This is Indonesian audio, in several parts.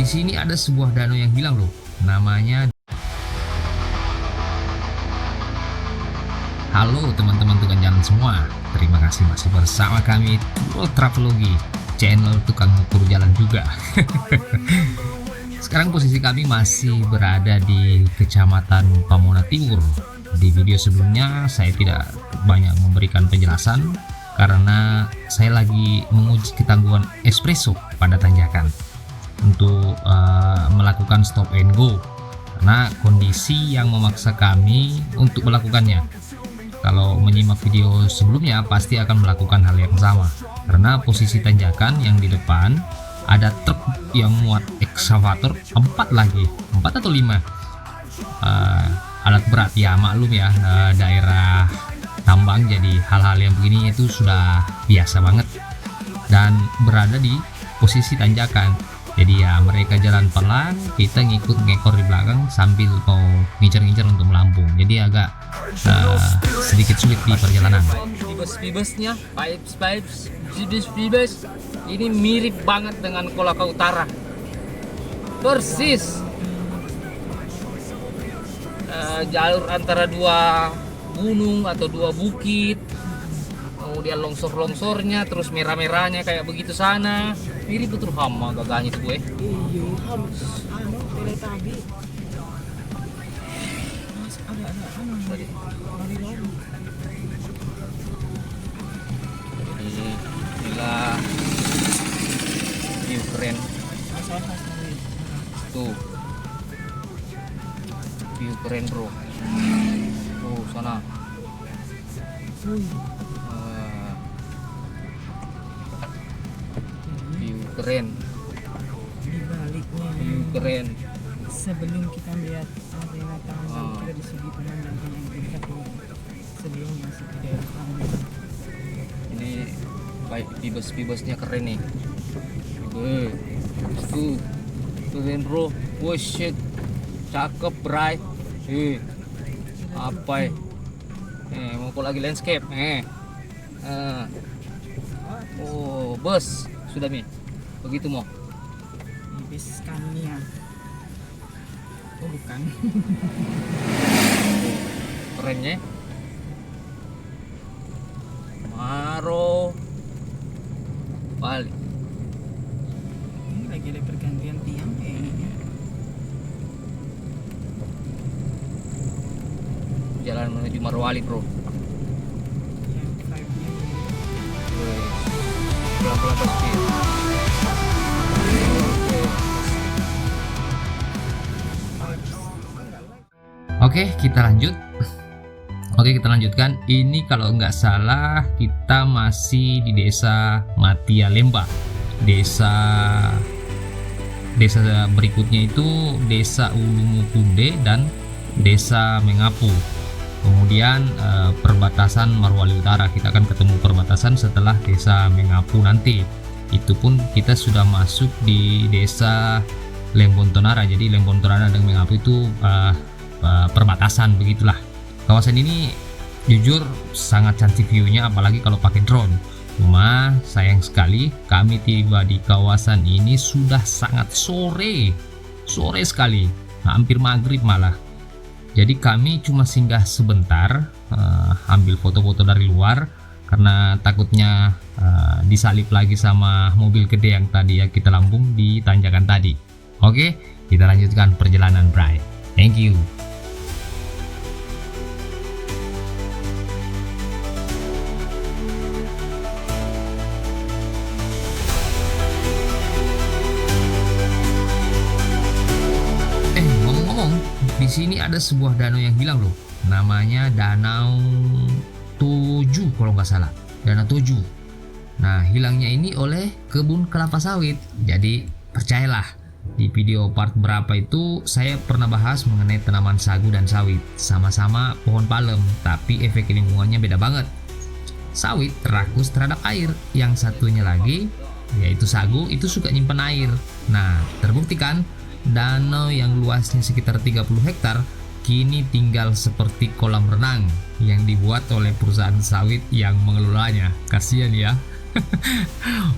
di sini ada sebuah danau yang hilang loh. Namanya. Halo teman-teman tukang jalan semua. Terima kasih masih bersama kami Turo Travelogi, channel tukang ukur jalan juga. Sekarang posisi kami masih berada di Kecamatan Pamona Timur. Di video sebelumnya saya tidak banyak memberikan penjelasan karena saya lagi menguji ketangguhan espresso pada tanjakan untuk melakukan stop and go karena kondisi yang memaksa kami untuk melakukannya. Kalau menyimak video sebelumnya pasti akan melakukan hal yang sama karena posisi tanjakan yang di depan ada truk yang muat ekskavator 4 atau 5 alat berat, ya maklum ya, daerah tambang, jadi hal-hal yang begini itu sudah biasa banget dan berada di posisi tanjakan. Jadi ya mereka jalan pelan, kita ngekor di belakang sambil mau ngincer-ngincer untuk melambung. Jadi agak sedikit sulit di perjalanan. Pibes-pibesnya, pibes ini mirip banget dengan Kolaka Utara, persis. Jalur antara dua gunung atau dua bukit, kemudian longsor-longsornya, terus merah-merahnya kayak begitu sana, mirip betul hama gagahnya itu gue. Jadi gila, view keren tuh, view keren bro. Tuh sana. View keren. Di baliknya View keren. sebelum kita melihat arena tambang, kita di segi pemandangan yang indah sebelum masuk ke daerah tambang. Ini baik, pibes-pibesnya keren nih. Tuh keren bro. Wah shit, cakep bray. Apa ya? Mau lagi landscape. Oh bus sudah nih, begitu mau. Bis Scania. Oh bukan. Kerennya Maro balik. Ini lagi ada pergantian tiang kayaknya. Jalan menuju Marwali bro. Ya, vibe-nya Pelan-pelan pasti. Oke, kita lanjut. Oke, kita lanjutkan. Ini kalau nggak salah kita masih di desa Matia Lemba. Desa berikutnya itu desa Ulumukunde dan desa Mengapu. Kemudian perbatasan Marwali Utara. Kita akan ketemu perbatasan setelah desa Mengapu nanti. Itu pun kita sudah masuk di desa Lembontonara. Jadi Lembontonara dan Mengapu itu perbatasan begitulah. Kawasan ini jujur sangat cantik view-nya, apalagi kalau pakai drone. Cuma sayang sekali kami tiba di kawasan ini sudah sangat sore sekali, hampir maghrib malah. Jadi kami cuma singgah sebentar, ambil foto-foto dari luar karena takutnya disalip lagi sama mobil gede yang tadi ya kita lambung di tanjakan tadi. Oke, kita lanjutkan perjalanan Bray. Thank you. Di sini ada sebuah danau yang hilang loh. Namanya Danau Toju kalau nggak salah. Danau Toju. Nah, hilangnya ini oleh kebun kelapa sawit. Jadi percayalah, di video part berapa itu saya pernah bahas mengenai tanaman sagu dan sawit. Sama-sama pohon palem, tapi efek lingkungannya beda banget. Sawit rakus terhadap air. Yang satunya lagi, yaitu sagu, itu suka nyimpen air. Nah, terbuktikan danau yang luasnya sekitar 30 hektar kini tinggal seperti kolam renang yang dibuat oleh perusahaan sawit yang mengelolanya. Kasihan ya,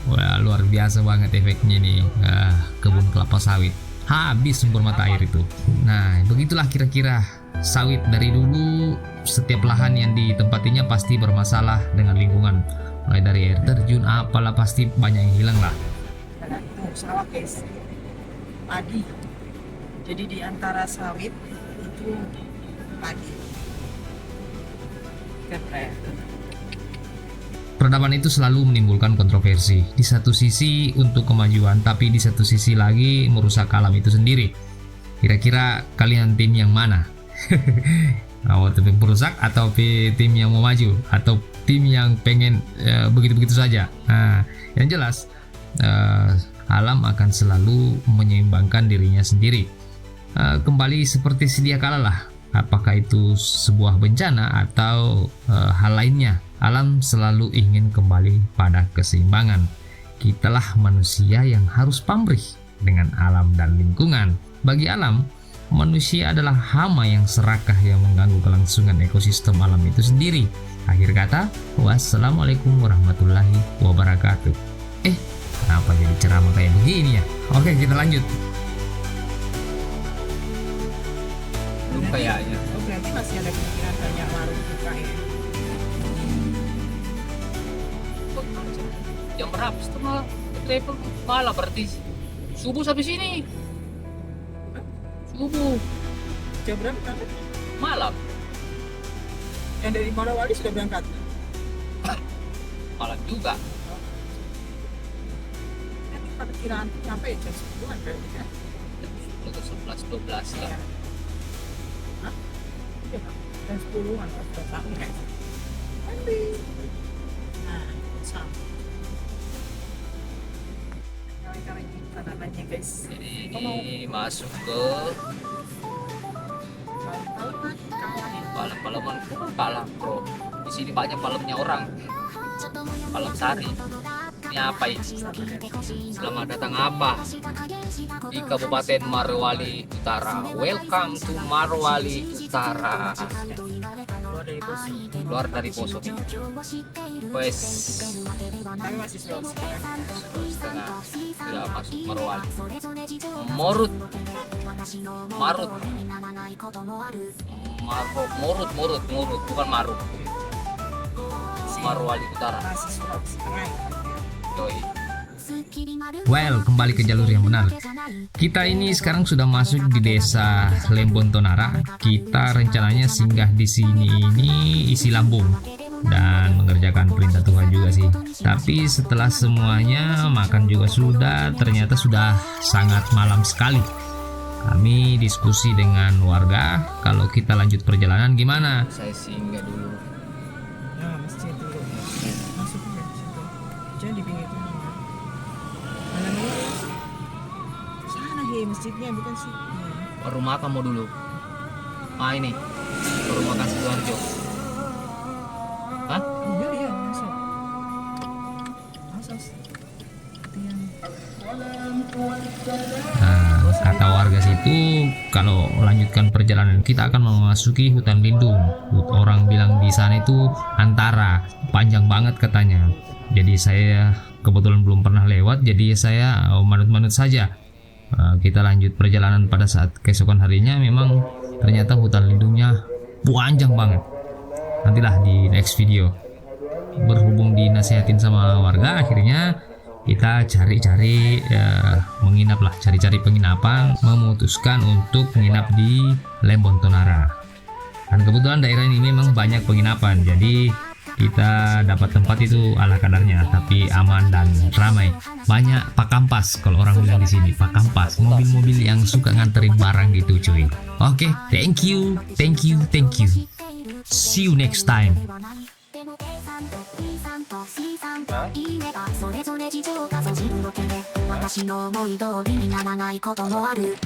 Wah, luar biasa banget efeknya nih. Kebun kelapa sawit habis sumber mata air itu. Nah, begitulah kira-kira sawit dari dulu. Setiap lahan yang ditempatinya pasti bermasalah dengan lingkungan, mulai dari air terjun apalah, pasti banyak yang hilang lah. Ada itu sawah guys, padi. Jadi di antara sawit itu padi. Keren. Peradaban itu selalu menimbulkan kontroversi. Di satu sisi untuk kemajuan, tapi di satu sisi lagi merusak alam itu sendiri. Kira-kira kalian tim yang mana? Tim perusak atau tim yang mau maju, atau tim yang pengen begitu-begitu saja? Nah, yang jelas alam akan selalu menyeimbangkan dirinya sendiri. Kembali seperti sedia kala lah. Apakah itu sebuah bencana atau hal lainnya, alam selalu ingin kembali pada keseimbangan. Kitalah manusia yang harus pamrih dengan alam dan lingkungan. Bagi alam, manusia adalah hama yang serakah yang mengganggu kelangsungan ekosistem alam itu sendiri. Akhir kata, wassalamualaikum warahmatullahi wabarakatuh. Kenapa jadi ceramah kayak begini ya? Oke, kita lanjut. Belum kayaknya. Oh, berarti masih ada kemungkinan banyak warung buka ya. Jam berapa? Setengah travel malah berarti subuh sampai sini. Subuh Jam berapa berangkat? malam Yang dari Marawali sudah berangkat? malam juga. Nanti pada kiraan sampai jam 10-an berarti kan? 11-12 lah. Iya. Hah? Iya Pak. Jam 10-an pas sudah sampai. Nanti. Nah, sama. Kali-kali kita namanya guys. Jadi ini masuk ke Palem-paleman, kawan. palem-paleman palem bro. Di sini banyak palemnya orang. Palem Sari. Ini apa ini? Selamat datang apa? Di Kabupaten Morowali Utara. Welcome to Morowali Utara. Keluar dari pos. Keluar dari Poso. Wes Tapi masih Sulawesi kan? setengah sudah masuk Morowali. Morut. Marut. Morut bukan Marut. Morowali Utara. Masih Sulawesi Tengah. Yoi. Well, kembali ke jalur yang benar. Kita ini sekarang sudah masuk di desa Lembon Tonara. Kita rencananya singgah di sini ini isi lambung dan mengerjakan perintah Tuhan juga sih. Tapi setelah semuanya makan juga sudah, ternyata sudah sangat malam sekali. Kami diskusi dengan warga, kalau kita lanjut perjalanan gimana? Saya singgah dulu. Ya, masjid dulu. Masuk ke situ. Jangan di pinggir rumah. Mana nih? Sana he masjidnya bukan sih. Rumah kamu dulu. Ini rumah kasih Sidoarjo. Hah? Iya iya masuk. Masuk. Nah, kata warga situ, kalau melanjutkan perjalanan kita akan memasuki hutan lindung. Orang bilang di sana itu antara, panjang banget katanya. Jadi saya kebetulan belum pernah lewat, jadi saya manut-manut saja. Kita lanjut perjalanan pada saat keesokan harinya. Memang ternyata hutan lindungnya panjang banget. Nantilah di next video. Berhubung dinasihatin sama warga, akhirnya kita cari-cari menginap lah, cari-cari penginapan, memutuskan untuk menginap di Lembon Tonara. Dan kebetulan daerah ini memang banyak penginapan, jadi kita dapat tempat itu ala kadarnya, tapi aman dan ramai. Banyak pakampas, kalau orang bilang di sini pakampas, mobil-mobil yang suka nganterin barang gitu cuy. Oke, thank you. See you next time. いいねがそれぞれ事情が自分の手で私の思い通りにならないこともある